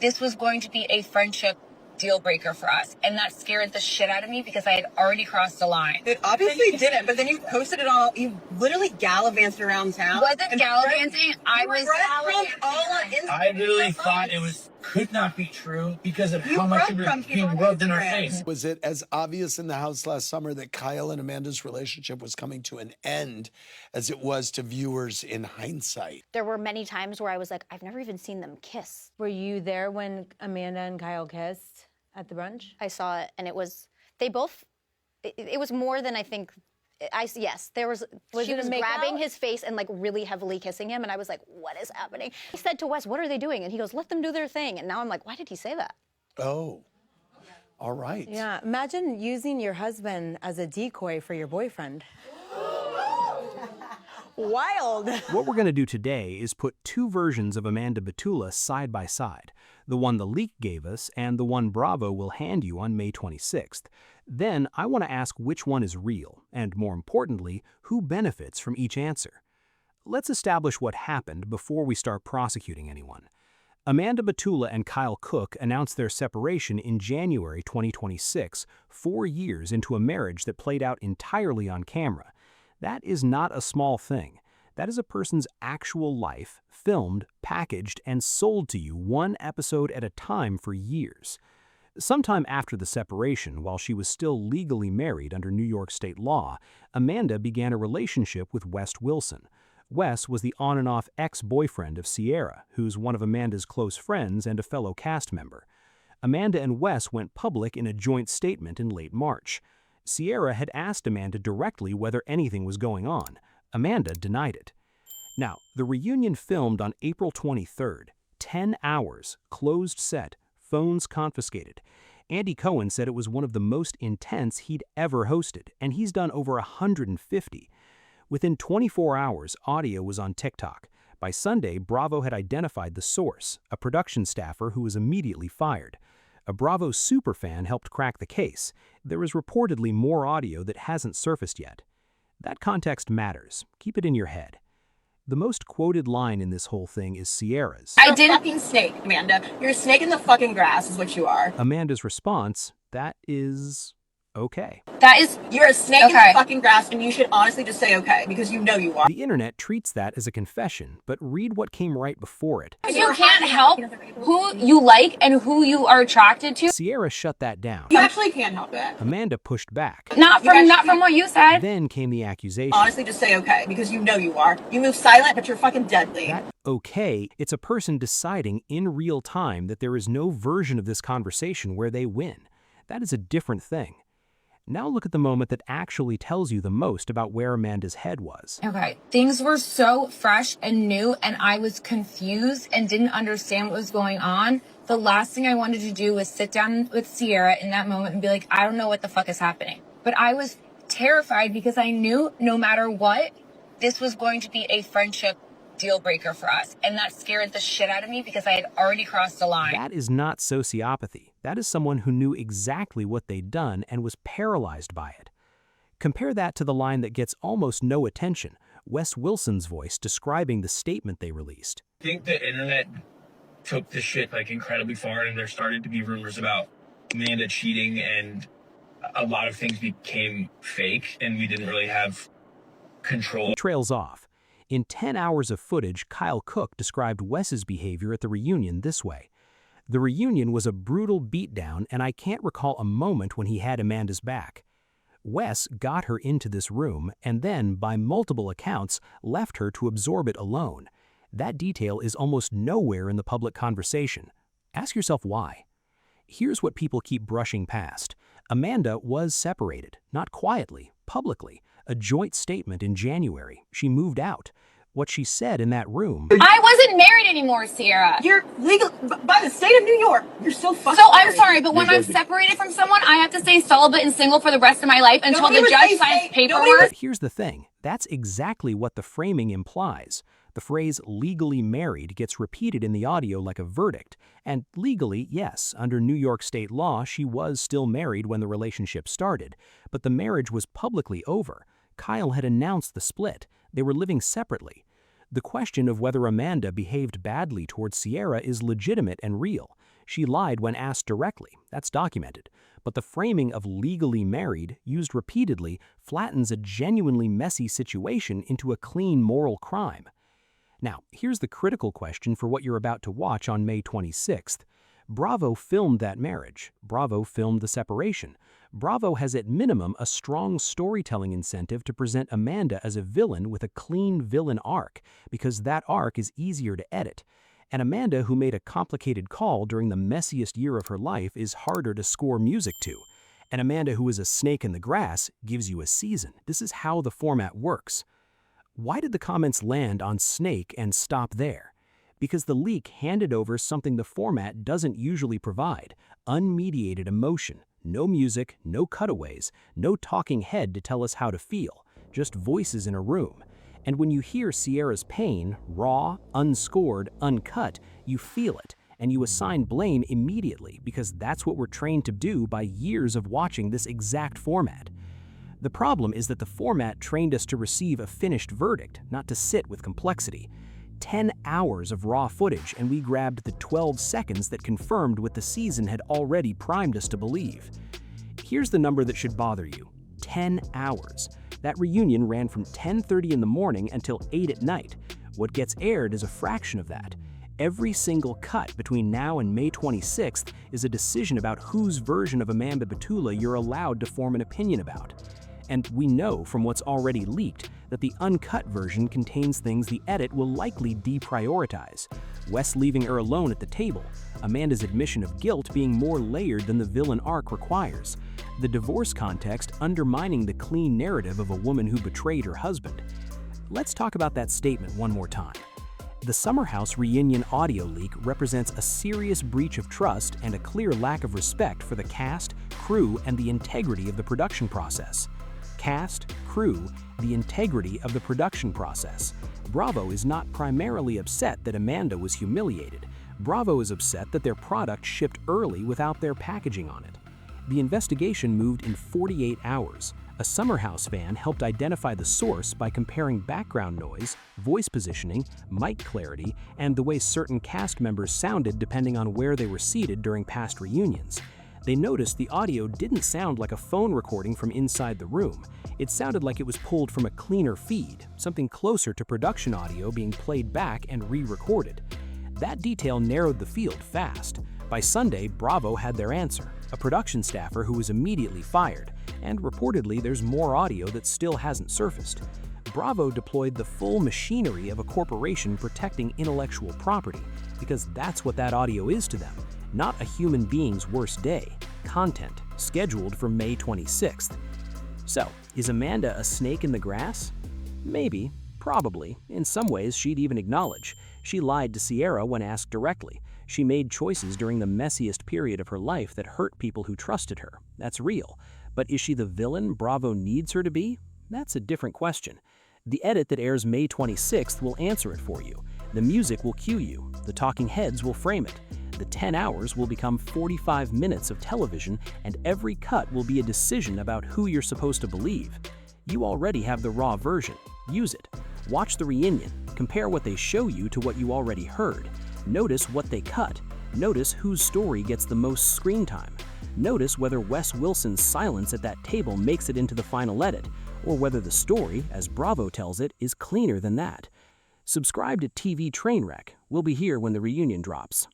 this was going to be a friendship deal breaker for us. And that scared the shit out of me because I had already crossed the line. It obviously didn't, but then you posted it all. You literally gallivanted around town. Wasn't gallivanting. I was I literally thought it could not be true because of how much it was being rubbed in our face. Was it as obvious in the house last summer that Kyle and Amanda's relationship was coming to an end as it was to viewers in hindsight? There were many times where I was like, I've never even seen them kiss. Were you there when Amanda and Kyle kissed at the brunch? I saw it, and it was, it was more than I think. Yes, she was grabbing his face and like really heavily kissing him, and I was like, what is happening? He said to Wes, what are they doing? And he goes, let them do their thing. And now I'm like, why did he say that? Oh, all right. Yeah, imagine using your husband as a decoy for your boyfriend. Wild. What we're going to do today is put two versions of Amanda Batula side by side, the one the leak gave us and the one Bravo will hand you on May 26th. Then I want to ask which one is real, and more importantly, who benefits from each answer. Let's establish what happened before we start prosecuting anyone. Amanda Batula and Kyle Cooke announced their separation in January 2026, 4 years into a marriage that played out entirely on camera. That is not a small thing. That is a person's actual life, filmed, packaged, and sold to you one episode at a time for years. Sometime after the separation, while she was still legally married under New York state law, Amanda began a relationship with Wes Wilson. Wes was the on-and-off ex-boyfriend of Sierra, who's one of Amanda's close friends and a fellow cast member. Amanda and Wes went public in a joint statement in late March. Sierra had asked Amanda directly whether anything was going on. Amanda denied it. Now, the reunion filmed on April 23rd, 10 hours, closed set, phones confiscated. Andy Cohen said it was one of the most intense he'd ever hosted, and he's done over 150. Within 24 hours, audio was on TikTok. By Sunday, Bravo had identified the source, a production staffer who was immediately fired. A Bravo superfan helped crack the case. There is reportedly more audio that hasn't surfaced yet. That context matters. Keep it in your head. The most quoted line in this whole thing is Sierra's. You're a fucking snake, Amanda. You're a snake in the fucking grass is what you are. Amanda's response, that is okay. You're a snake in the fucking grass, and you should honestly just say okay, because you know you are. The internet treats that as a confession, but read what came right before it. You can't help who you like and who you are attracted to. Sierra shut that down. You actually can't help it. Amanda pushed back. Not from what you said. Then came the accusation. Honestly, just say okay, because you know you are. You move silent, but you're fucking deadly. That okay, it's a person deciding in real time that there is no version of this conversation where they win. That is a different thing. Now look at the moment that actually tells you the most about where Amanda's head was. Okay, things were so fresh and new, and I was confused and didn't understand what was going on. The last thing I wanted to do was sit down with Sierra in that moment and be like, I don't know what the fuck is happening. But I was terrified because I knew no matter what, this was going to be a friendship deal breaker for us. And that scared the shit out of me because I had already crossed the line. That is not sociopathy. That is someone who knew exactly what they'd done and was paralyzed by it. Compare that to the line that gets almost no attention, Wes Wilson's voice describing the statement they released. I think the internet took the shit like incredibly far, and there started to be rumors about Amanda cheating, and a lot of things became fake, and we didn't really have control. He trails off. In 10 hours of footage, Kyle Cooke described Wes's behavior at the reunion this way. The reunion was a brutal beatdown, and I can't recall a moment when he had Amanda's back. Wes got her into this room and then, by multiple accounts, left her to absorb it alone. That detail is almost nowhere in the public conversation. Ask yourself why. Here's what people keep brushing past. Amanda was separated, not quietly, publicly. A joint statement in January. She moved out. What she said in that room. I wasn't married anymore, Sierra. You're legal by the state of New York. You're still fucking So married. I'm sorry, but when I'm separated from someone, I have to stay celibate and single for the rest of my life until the judge signs paperwork. But here's the thing. That's exactly what the framing implies. The phrase legally married gets repeated in the audio like a verdict. And legally, yes, under New York state law, she was still married when the relationship started. But the marriage was publicly over. Kyle had announced the split. They were living separately. The question of whether Amanda behaved badly towards Sierra is legitimate and real. She lied when asked directly, that's documented. But the framing of legally married, used repeatedly, flattens a genuinely messy situation into a clean moral crime. Now, here's the critical question for what you're about to watch on May 26th. Bravo filmed that marriage. Bravo filmed the separation. Bravo has at minimum a strong storytelling incentive to present Amanda as a villain with a clean villain arc, because that arc is easier to edit. And Amanda, who made a complicated call during the messiest year of her life, is harder to score music to. And Amanda, who is a snake in the grass, gives you a season. This is how the format works. Why did the comments land on snake and stop there? Because the leak handed over something the format doesn't usually provide: unmediated emotion. No music, no cutaways, no talking head to tell us how to feel, just voices in a room. And when you hear Sierra's pain, raw, unscored, uncut, you feel it, and you assign blame immediately because that's what we're trained to do by years of watching this exact format. The problem is that the format trained us to receive a finished verdict, not to sit with complexity. 10 hours of raw footage, and we grabbed the 12 seconds that confirmed what the season had already primed us to believe. Here's the number that should bother you: 10 hours. That reunion ran from 10:30 in the morning until 8 at night. What gets aired is a fraction of that. Every single cut between now and May 26th is a decision about whose version of Amanda Batula you're allowed to form an opinion about. And we know from what's already leaked that the uncut version contains things the edit will likely deprioritize. Wes leaving her alone at the table, Amanda's admission of guilt being more layered than the villain arc requires, the divorce context undermining the clean narrative of a woman who betrayed her husband. Let's talk about that statement one more time. The Summer House reunion audio leak represents a serious breach of trust and a clear lack of respect for the cast, crew, and the integrity of the production process. Cast, crew, the integrity of the production process. Bravo is not primarily upset that Amanda was humiliated. Bravo is upset that their product shipped early without their packaging on it. The investigation moved in 48 hours. A Summer House fan helped identify the source by comparing background noise, voice positioning, mic clarity, and the way certain cast members sounded depending on where they were seated during past reunions. They noticed the audio didn't sound like a phone recording from inside the room. It sounded like it was pulled from a cleaner feed, something closer to production audio being played back and re-recorded. That detail narrowed the field fast. By Sunday, Bravo had their answer, a production staffer who was immediately fired, and reportedly there's more audio that still hasn't surfaced. Bravo deployed the full machinery of a corporation protecting intellectual property, because that's what that audio is to them. Not a human being's worst day. Content, scheduled for May 26th. So, is Amanda a snake in the grass? Maybe, probably. In some ways, she'd even acknowledge. She lied to Sierra when asked directly. She made choices during the messiest period of her life that hurt people who trusted her. That's real. But is she the villain Bravo needs her to be? That's a different question. The edit that airs May 26th will answer it for you. The music will cue you. The talking heads will frame it. The 10 hours will become 45 minutes of television, and every cut will be a decision about who you're supposed to believe. You already have the raw version. Use it. Watch the reunion. Compare what they show you to what you already heard. Notice what they cut. Notice whose story gets the most screen time. Notice whether Wes Wilson's silence at that table makes it into the final edit, or whether the story, as Bravo tells it, is cleaner than that. Subscribe to TV Trainwreck. We'll be here when the reunion drops.